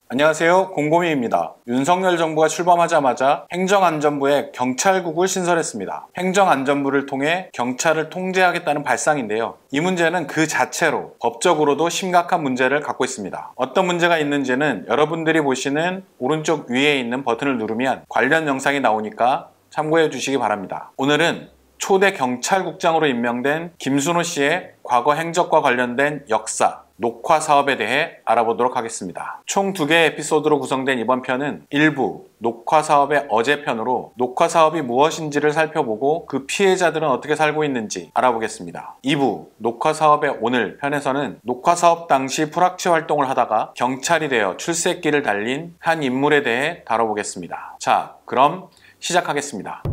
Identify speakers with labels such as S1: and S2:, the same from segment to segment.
S1: 안녕하세요. 곰곰이입니다. 윤석열 정부가 출범하자마자 행정안전부에 경찰국을 신설했습니다. 행정안전부를 통해 경찰을 통제하겠다는 발상인데요. 이 문제는 그 자체로 법적으로도 심각한 문제를 갖고 있습니다. 어떤 문제가 있는지는 여러분들이 보시는 오른쪽 위에 있는 버튼을 누르면 관련 영상이 나오니까 참고해 주시기 바랍니다. 오늘은 초대 경찰국장으로 임명된 김순호 씨의 과거 행적과 관련된 역사, 녹화 사업에 대해 알아보도록 하겠습니다. 총 2개의 에피소드로 구성된 이번 편은 1부 녹화 사업의 어제 편으로 녹화 사업이 무엇인지를 살펴보고 그 피해자들은 어떻게 살고 있는지 알아보겠습니다. 2부 녹화 사업의 오늘 편에서는 녹화 사업 당시 프락치 활동을 하다가 경찰이 되어 출세길을 달린 한 인물에 대해 다뤄보겠습니다. 자, 그럼 시작하겠습니다.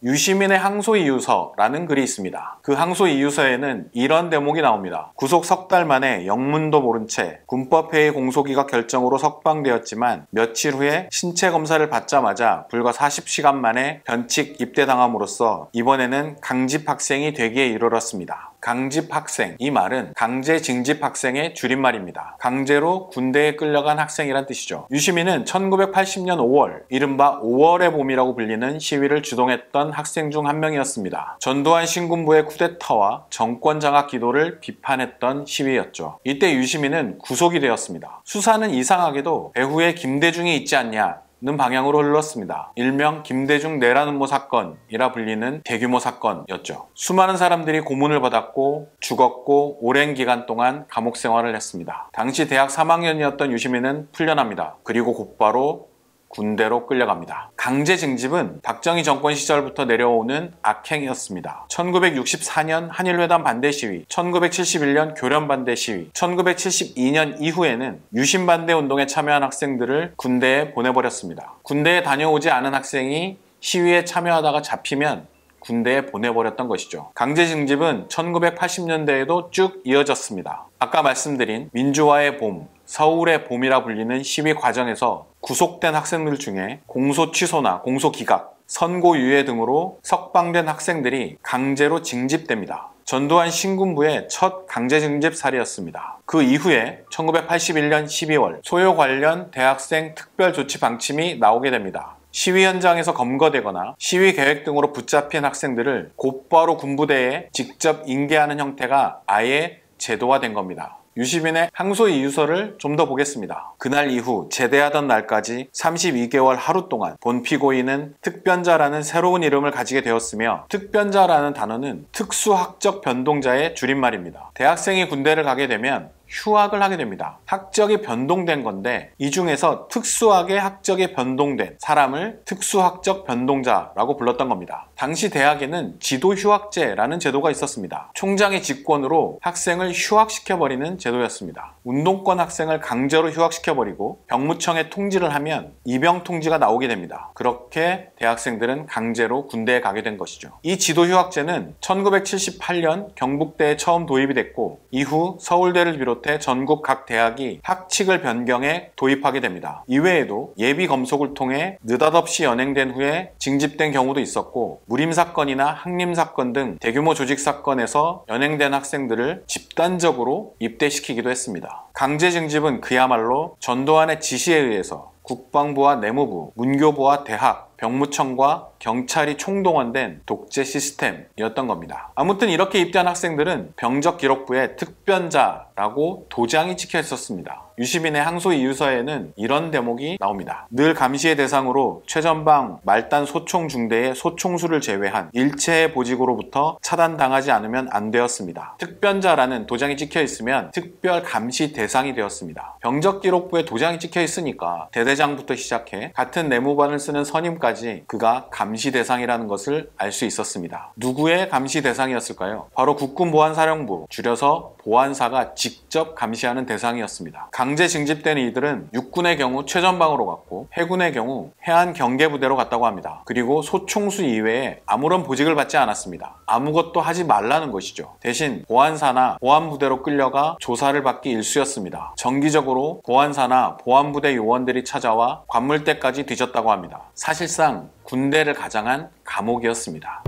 S1: 유시민의 항소이유서라는 글이 있습니다. 그 항소이유서에는 이런 대목이 나옵니다. 구속 석 달 만에 영문도 모른 채 군법회의 공소기각 결정으로 석방되었지만 며칠 후에 신체 검사를 받자마자 불과 40시간 만에 변칙 입대당함으로써 이번에는 강집학생이 되기에 이르렀습니다. 강집학생, 이 말은 강제징집학생의 줄임말입니다. 강제로 군대에 끌려간 학생이란 뜻이죠. 유시민은 1980년 5월, 이른바 5월의 봄이라고 불리는 시위를 주동했던 학생 중 한 명이었습니다. 전두환 신군부의 쿠데타와 정권 장악 기도를 비판했던 시위였죠. 이때 유시민은 구속이 되었습니다. 수사는 이상하게도 배후에 김대중이 있지 않냐 는 방향으로 흘렀습니다. 일명 김대중 내란음모 사건이라 불리는 대규모 사건이었죠. 수많은 사람들이 고문을 받았고 죽었고 오랜 기간 동안 감옥 생활을 했습니다. 당시 대학 3학년이었던 유시민은 풀려납니다. 그리고 곧바로 군대로 끌려갑니다. 강제징집은 박정희 정권 시절부터 내려오는 악행이었습니다. 1964년 한일회담 반대 시위, 1971년 교련 반대 시위, 1972년 이후에는 유신 반대 운동에 참여한 학생들을 군대에 보내버렸습니다. 군대에 다녀오지 않은 학생이 시위에 참여하다가 잡히면 군대에 보내버렸던 것이죠. 강제징집은 1980년대에도 쭉 이어졌습니다. 아까 말씀드린 민주화의 봄, 서울의 봄이라 불리는 시위 과정에서 구속된 학생들 중에 공소 취소나 공소 기각, 선고 유예 등으로 석방된 학생들이 강제로 징집됩니다. 전두환 신군부의 첫 강제징집 사례였습니다. 그 이후에 1981년 12월 소요 관련 대학생 특별조치 방침이 나오게 됩니다. 시위 현장에서 검거되거나 시위 계획 등으로 붙잡힌 학생들을 곧바로 군부대에 직접 인계하는 형태가 아예 제도화된 겁니다. 유시민의 항소이유서를 좀 더 보겠습니다. 그날 이후 제대하던 날까지 32개월 하루 동안 본 피고인은 특변자라는 새로운 이름을 가지게 되었으며 특변자라는 단어는 특수학적 변동자의 줄임말입니다. 대학생이 군대를 가게 되면 휴학을 하게 됩니다. 학적이 변동된 건데 이 중에서 특수하게 학적이 변동된 사람을 특수학적 변동자라고 불렀던 겁니다. 당시 대학에는 지도휴학제라는 제도가 있었습니다. 총장의 직권으로 학생을 휴학시켜버리는 제도였습니다. 운동권 학생을 강제로 휴학시켜버리고 병무청에 통지를 하면 입영통지가 나오게 됩니다. 그렇게 대학생들은 강제로 군대에 가게 된 것이죠. 이 지도휴학제는 1978년 경북대에 처음 도입이 됐고 이후 서울대를 비롯해 전국 각 대학이 학칙을 변경해 도입하게 됩니다. 이외에도 예비 검속을 통해 느닷없이 연행된 후에 징집된 경우도 있었고 무림사건이나 항림사건 등 대규모 조직사건에서 연행된 학생들을 집단적으로 입대시키기도 했습니다. 강제징집은 그야말로 전두환의 지시에 의해서 국방부와 내무부, 문교부와 대학, 병무청과 경찰이 총동원된 독재 시스템이었던 겁니다. 아무튼 이렇게 입대한 학생들은 병적기록부에 특변자라고 도장이 찍혀 있었습니다. 유시민의 항소이유서에는 이런 대목이 나옵니다. 늘 감시의 대상으로 최전방 말단 소총 중대의 소총수를 제외한 일체의 보직으로부터 차단당하지 않으면 안 되었습니다. 특변자라는 도장이 찍혀 있으면 특별 감시 대상이 되었습니다. 병적기록부에 도장이 찍혀 있으니까 대대장부터 시작해 같은 내무반을 쓰는 선임까지 그가 감시 대상이라는 것을 알 수 있었습니다. 누구의 감시 대상이었을까요? 바로 국군보안사령부, 줄여서 보안사가 직접 감시하는 대상이었습니다. 강제 징집된 이들은 육군의 경우 최전방으로 갔고 해군의 경우 해안경계부대로 갔다고 합니다. 그리고 소총수 이외에 아무런 보직을 받지 않았습니다. 아무것도 하지 말라는 것이죠. 대신 보안사나 보안부대로 끌려가 조사를 받기 일쑤였습니다. 정기적으로 보안사나 보안부대 요원들이 찾아와 관물대까지 뒤졌다고 합니다. 사실상 군대를 가장한 감옥이었습니다.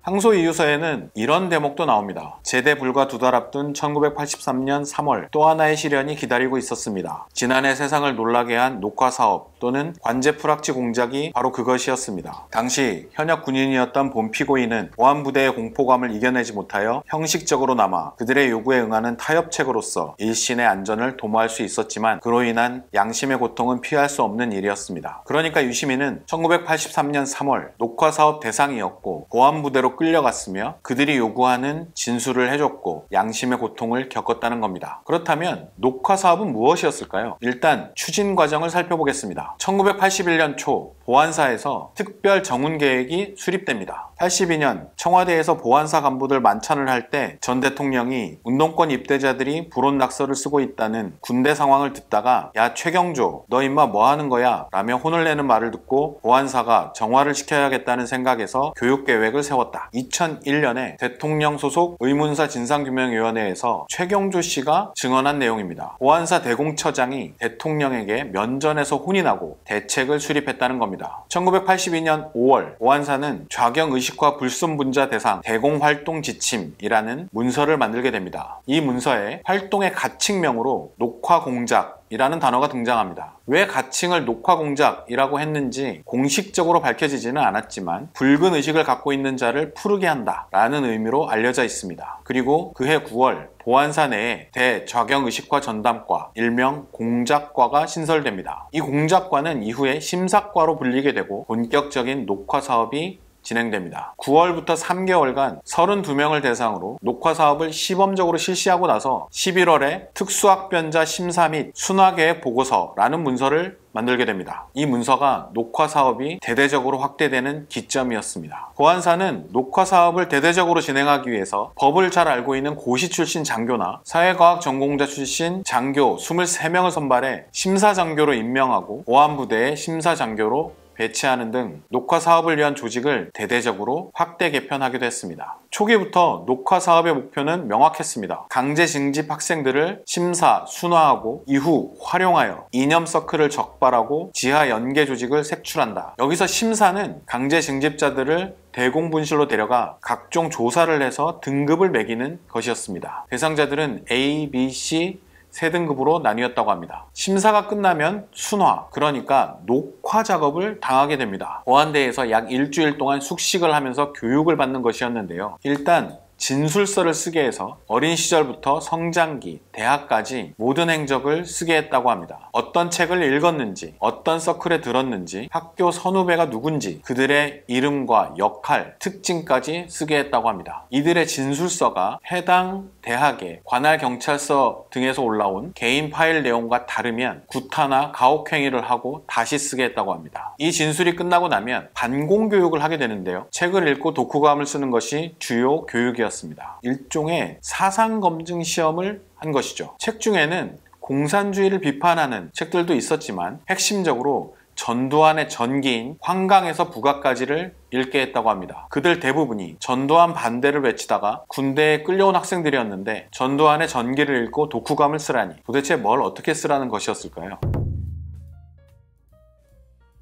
S1: 항소이유서에는 이런 대목도 나옵니다. 제대 불과 2달 앞둔 1983년 3월 또 하나의 시련이 기다리고 있었습니다. 지난해 세상을 놀라게 한 녹화사업 또는 관제 프락치 공작이 바로 그것이었습니다. 당시 현역 군인이었던 본 피고인은 보안부대의 공포감을 이겨내지 못하여 형식적으로 남아 그들의 요구에 응하는 타협책으로서 일신의 안전을 도모할 수 있었지만 그로 인한 양심의 고통은 피할 수 없는 일이었습니다. 그러니까 유시민은 1983년 3월 녹화사업 대상이었고 보안부대로 끌려갔으며 그들이 요구하는 진술을 해줬고 양심의 고통을 겪었다는 겁니다. 그렇다면 녹화사업은 무엇이었을까요? 일단 추진 과정을 살펴보겠습니다. 1981년 초 보안사에서 특별 정훈 계획이 수립됩니다. 82년 청와대에서 보안사 간부들 만찬을 할 때 전 대통령이 운동권 입대자들이 불온 낙서를 쓰고 있다는 군대 상황을 듣다가 야 최경조 너 임마 뭐 하는 거야? 라며 혼을 내는 말을 듣고 보안사가 정화를 시켜야겠다는 생각에서 교육계획을 세웠다. 2001년에 대통령 소속 의문사 진상규명위원회에서 최경조 씨가 증언한 내용입니다. 보안사 대공처장이 대통령에게 면전에서 혼이 나고 대책을 수립했다는 겁니다. 1982년 5월 보안사는 좌경의식화 불순분자 대상 대공활동 지침이라는 문서를 만들게 됩니다. 이 문서에 활동의 가칭명으로 녹화공작이라는 단어가 등장합니다. 왜 가칭을 녹화공작이라고 했는지 공식적으로 밝혀지지는 않았지만 붉은 의식을 갖고 있는 자를 푸르게 한다 라는 의미로 알려져 있습니다. 그리고 그해 9월 보안사 내에 대좌경의식화 전담과 일명 공작과가 신설됩니다. 이 공작과는 이후에 심사과로 불리게 되고 본격적인 녹화 사업이 진행됩니다. 9월부터 3개월간 32명을 대상으로 녹화 사업을 시범적으로 실시하고 나서 11월에 특수학변자 심사 및 순화계획 보고서라는 문서를 만들게 됩니다. 이 문서가 녹화 사업이 대대적으로 확대되는 기점이었습니다. 보안사는 녹화 사업을 대대적으로 진행하기 위해서 법을 잘 알고 있는 고시 출신 장교나 사회과학 전공자 출신 장교 23명을 선발해 심사장교로 임명하고 보안부대의 심사장교로 배치하는 등 녹화 사업을 위한 조직을 대대적으로 확대 개편하기도 했습니다. 초기부터 녹화 사업의 목표는 명확했습니다. 강제 징집 학생들을 심사, 순화하고 이후 활용하여 이념 서클을 적발하고 지하 연계 조직을 색출한다. 여기서 심사는 강제 징집자들을 대공분실로 데려가 각종 조사를 해서 등급을 매기는 것이었습니다. 대상자들은 A, B, C, 세 등급으로 나뉘었다고 합니다. 심사가 끝나면 순화, 그러니까 녹화 작업을 당하게 됩니다. 보안대에서 약 일주일 동안 숙식을 하면서 교육을 받는 것이었는데요. 일단 진술서를 쓰게 해서 어린 시절부터 성장기, 대학까지 모든 행적을 쓰게 했다고 합니다. 어떤 책을 읽었는지, 어떤 서클에 들었는지, 학교 선후배가 누군지, 그들의 이름과 역할, 특징까지 쓰게 했다고 합니다. 이들의 진술서가 해당 대학의 관할 경찰서 등에서 올라온 개인 파일 내용과 다르면 구타나 가혹행위를 하고 다시 쓰게 했다고 합니다. 이 진술이 끝나고 나면 반공교육을 하게 되는데요. 책을 읽고 독후감을 쓰는 것이 주요 교육이었습니다. 일종의 사상검증 시험을 한 것이죠. 책 중에는 공산주의를 비판하는 책들도 있었지만 핵심적으로 전두환의 전기인 황강에서 북악까지를 읽게 했다고 합니다. 그들 대부분이 전두환 반대를 외치다가 군대에 끌려온 학생들이었는데 전두환의 전기를 읽고 독후감을 쓰라니 도대체 뭘 어떻게 쓰라는 것이었을까요?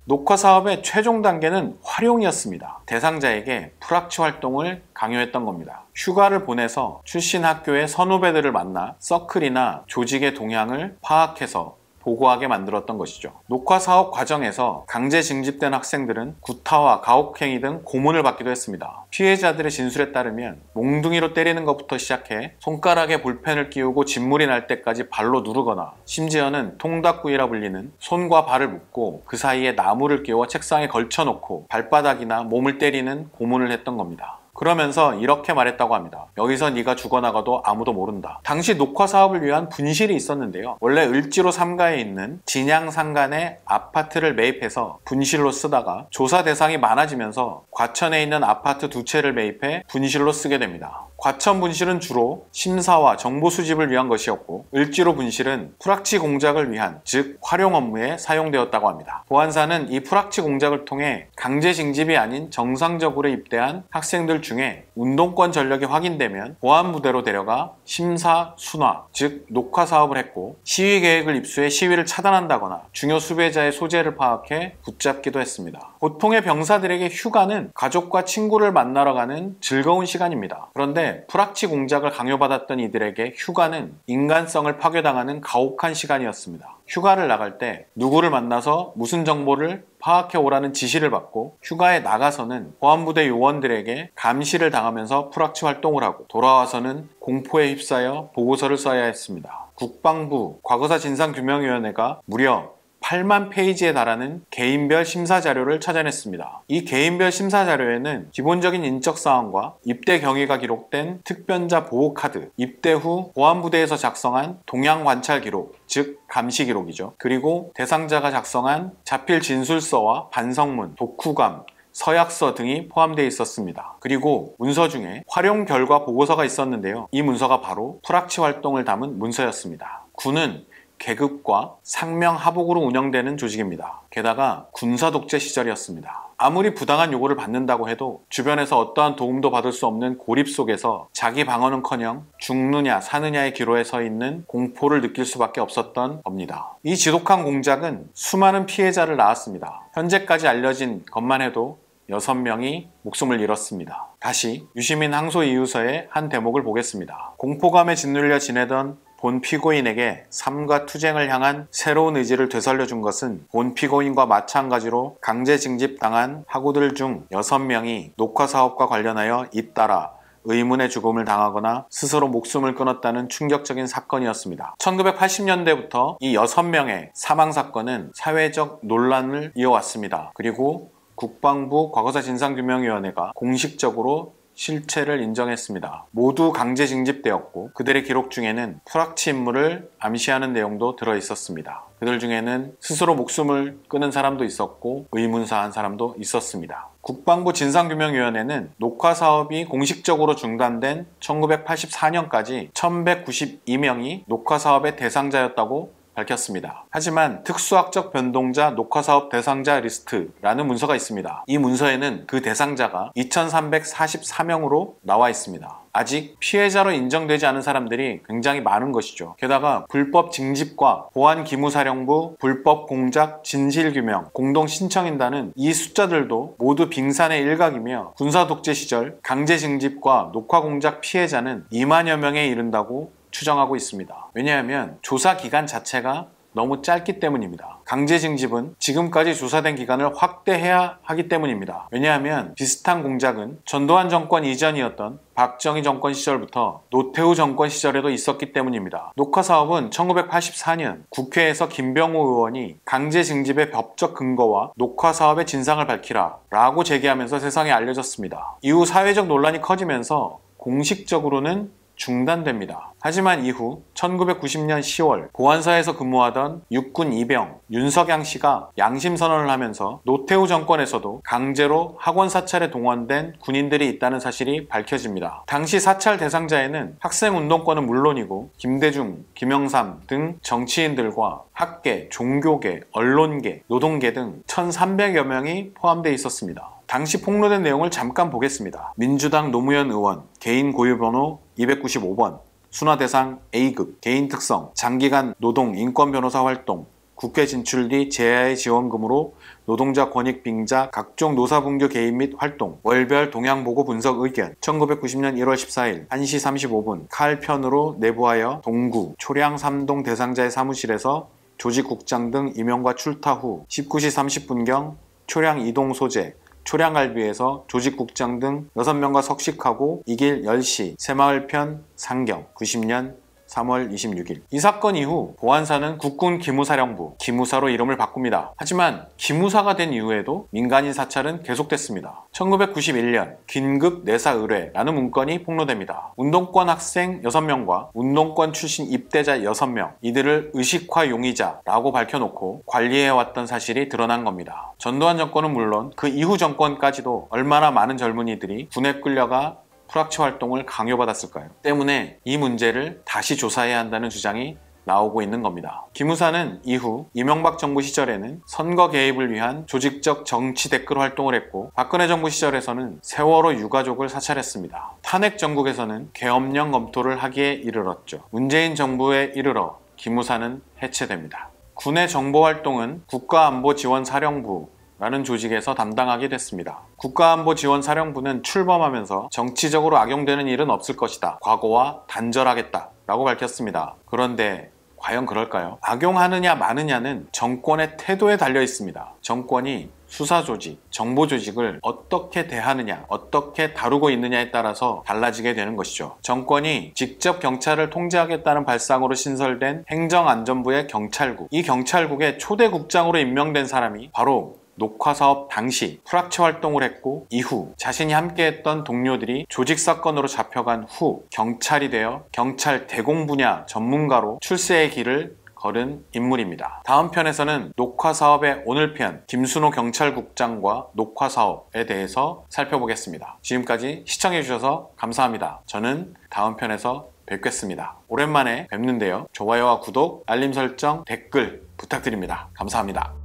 S1: 녹화 사업의 최종 단계는 활용이었습니다. 대상자에게 프락치 활동을 강요했던 겁니다. 휴가를 보내서 출신 학교의 선후배들을 만나 서클이나 조직의 동향을 파악해서 보고하게 만들었던 것이죠. 녹화 사업 과정에서 강제 징집된 학생들은 구타와 가혹행위 등 고문을 받기도 했습니다. 피해자들의 진술에 따르면 몽둥이로 때리는 것부터 시작해 손가락에 볼펜을 끼우고 진물이 날 때까지 발로 누르거나 심지어는 통닭구이라 불리는 손과 발을 묶고 그 사이에 나무를 끼워 책상에 걸쳐놓고 발바닥이나 몸을 때리는 고문을 했던 겁니다. 그러면서 이렇게 말했다고 합니다. 여기서 네가 죽어나가도 아무도 모른다. 당시 녹화 사업을 위한 분실이 있었는데요. 원래 을지로 3가에 있는 진양상간에 아파트를 매입해서 분실로 쓰다가 조사 대상이 많아지면서 과천에 있는 아파트 2채를 매입해 분실로 쓰게 됩니다. 과천 분실은 주로 심사와 정보 수집을 위한 것이었고 을지로 분실은 프락치 공작을 위한 즉 활용 업무에 사용되었다고 합니다. 보안사는 이 프락치 공작을 통해 강제 징집이 아닌 정상적으로 입대한 학생들 중에 운동권 전력이 확인되면 보안부대로 데려가 심사 순화, 즉 녹화 사업을 했고 시위 계획을 입수해 시위를 차단한다거나 중요 수배자의 소재를 파악해 붙잡기도 했습니다. 보통의 병사들에게 휴가는 가족과 친구를 만나러 가는 즐거운 시간입니다. 그런데 프락치 공작을 강요받았던 이들에게 휴가는 인간성을 파괴당하는 가혹한 시간이었습니다. 휴가를 나갈 때 누구를 만나서 무슨 정보를 파악해 오라는 지시를 받고 휴가에 나가서는 보안부대 요원들에게 감시를 당하면서 프락치 활동을 하고 돌아와서는 공포에 휩싸여 보고서를 써야 했습니다. 국방부 과거사 진상규명위원회가 무려 8만 페이지에 달하는 개인별 심사 자료를 찾아냈습니다. 이 개인별 심사 자료에는 기본적인 인적 사항과 입대 경위가 기록된 특변자 보호 카드, 입대 후 보안부대에서 작성한 동향 관찰 기록, 즉 감시 기록이죠. 그리고 대상자가 작성한 자필 진술서와 반성문, 독후감, 서약서 등이 포함되어 있었습니다. 그리고 문서 중에 활용 결과 보고서가 있었는데요. 이 문서가 바로 프락치 활동을 담은 문서였습니다. 군은 계급과 상명 하복으로 운영되는 조직입니다. 게다가 군사 독재 시절이었습니다. 아무리 부당한 요구를 받는다고 해도 주변에서 어떠한 도움도 받을 수 없는 고립 속에서 자기 방어는커녕 죽느냐 사느냐의 기로에 서 있는 공포를 느낄 수밖에 없었던 겁니다. 이 지독한 공작은 수많은 피해자를 낳았습니다. 현재까지 알려진 것만 해도 6명이 목숨을 잃었습니다. 다시 유시민 항소이유서의 한 대목을 보겠습니다. 공포감에 짓눌려 지내던 본 피고인에게 삶과 투쟁을 향한 새로운 의지를 되살려준 것은 본 피고인과 마찬가지로 강제 징집당한 학우들 중 6명이 녹화 사업과 관련하여 잇따라 의문의 죽음을 당하거나 스스로 목숨을 끊었다는 충격적인 사건이었습니다. 1980년대부터 이 6명의 사망 사건은 사회적 논란을 이어왔습니다. 그리고 국방부 과거사 진상규명위원회가 공식적으로 실체를 인정했습니다. 모두 강제 징집되었고 그들의 기록 중에는 프락치 임무를 암시하는 내용도 들어있었습니다. 그들 중에는 스스로 목숨을 끊은 사람도 있었고 의문사한 사람도 있었습니다. 국방부 진상규명위원회는 녹화 사업이 공식적으로 중단된 1984년까지 1192명이 녹화 사업의 대상자였다고 밝혔습니다. 하지만 특수학적 변동자 녹화사업 대상자 리스트라는 문서가 있습니다. 이 문서에는 그 대상자가 2344명으로 나와 있습니다. 아직 피해자로 인정되지 않은 사람들이 굉장히 많은 것이죠. 게다가 불법 징집과 보안기무사령부 불법 공작 진실규명 공동신청인단은 이 숫자들도 모두 빙산의 일각이며 군사독재 시절 강제 징집과 녹화공작 피해자는 2만여 명에 이른다고 추정하고 있습니다. 왜냐하면 조사 기간 자체가 너무 짧기 때문입니다. 강제 징집은 지금까지 조사된 기간을 확대해야 하기 때문입니다. 왜냐하면 비슷한 공작은 전두환 정권 이전이었던 박정희 정권 시절부터 노태우 정권 시절에도 있었기 때문입니다. 녹화 사업은 1984년 국회에서 김병호 의원이 강제 징집의 법적 근거와 녹화 사업의 진상을 밝히라 라고 제기하면서 세상에 알려졌습니다. 이후 사회적 논란이 커지면서 공식적으로는 중단됩니다. 하지만 이후 1990년 10월 보안사에서 근무하던 육군 이병 윤석양 씨가 양심선언을 하면서 노태우 정권에서도 강제로 학원 사찰에 동원된 군인들이 있다는 사실이 밝혀집니다. 당시 사찰 대상자에는 학생운동권은 물론이고 김대중, 김영삼 등 정치인들과 학계, 종교계, 언론계, 노동계 등 1,300여 명이 포함되어 있었습니다. 당시 폭로된 내용을 잠깐 보겠습니다. 민주당 노무현 의원 개인 고유번호 295번 순화대상 A급 개인 특성 장기간 노동 인권 변호사 활동 국회 진출 뒤 재야의 지원금으로 노동자 권익 빙자 각종 노사분규 개입 및 활동 월별 동향보고 분석 의견 1990년 1월 14일 1시 35분 칼편으로 내부하여 동구 초량 3동 대상자의 사무실에서 조직국장 등 임용과 출타 후 19시 30분경 초량 2동 소재 초량갈비에서 조직국장 등 6명과 석식하고 이 길 10시 새마을편 상경 90년 3월 26일. 이 사건 이후 보안사는 국군 기무사령부 기무사로 이름을 바꿉니다. 하지만 기무사가 된 이후에도 민간인 사찰은 계속됐습니다. 1991년 긴급 내사 의뢰라는 문건이 폭로됩니다. 운동권 학생 6명과 운동권 출신 입대자 6명 이들을 의식화 용의자라고 밝혀놓고 관리해왔던 사실이 드러난 겁니다. 전두환 정권은 물론 그 이후 정권까지도 얼마나 많은 젊은이들이 군에 끌려가 프락치 활동을 강요받았을까요? 때문에 이 문제를 다시 조사해야 한다는 주장이 나오고 있는 겁니다. 기무사는 이후 이명박 정부 시절에는 선거 개입을 위한 조직적 정치 댓글 활동을 했고, 박근혜 정부 시절에서는 세월호 유가족을 사찰했습니다. 탄핵 정국에서는 계엄령 검토를 하기에 이르렀죠. 문재인 정부에 이르러 기무사는 해체됩니다. 군의 정보활동은 국가안보지원사령부 라는 조직에서 담당하게 됐습니다. 국가안보지원사령부는 출범하면서 정치적으로 악용되는 일은 없을 것이다, 과거와 단절하겠다 라고 밝혔습니다. 그런데 과연 그럴까요? 악용하느냐 마느냐는 정권의 태도에 달려 있습니다. 정권이 수사조직, 정보조직을 어떻게 대하느냐, 어떻게 다루고 있느냐에 따라서 달라지게 되는 것이죠. 정권이 직접 경찰을 통제하겠다는 발상으로 신설된 행정안전부의 경찰국, 이 경찰국의 초대 국장으로 임명된 사람이 바로 녹화사업 당시 프락치 활동을 했고, 이후 자신이 함께했던 동료들이 조직사건으로 잡혀간 후 경찰이 되어 경찰 대공 분야 전문가로 출세의 길을 걸은 인물입니다. 다음 편에서는 녹화사업의 오늘편 김순호 경찰국장과 녹화사업에 대해서 살펴보겠습니다. 지금까지 시청해주셔서 감사합니다. 저는 다음 편에서 뵙겠습니다. 오랜만에 뵙는데요. 좋아요와 구독, 알림 설정, 댓글 부탁드립니다. 감사합니다.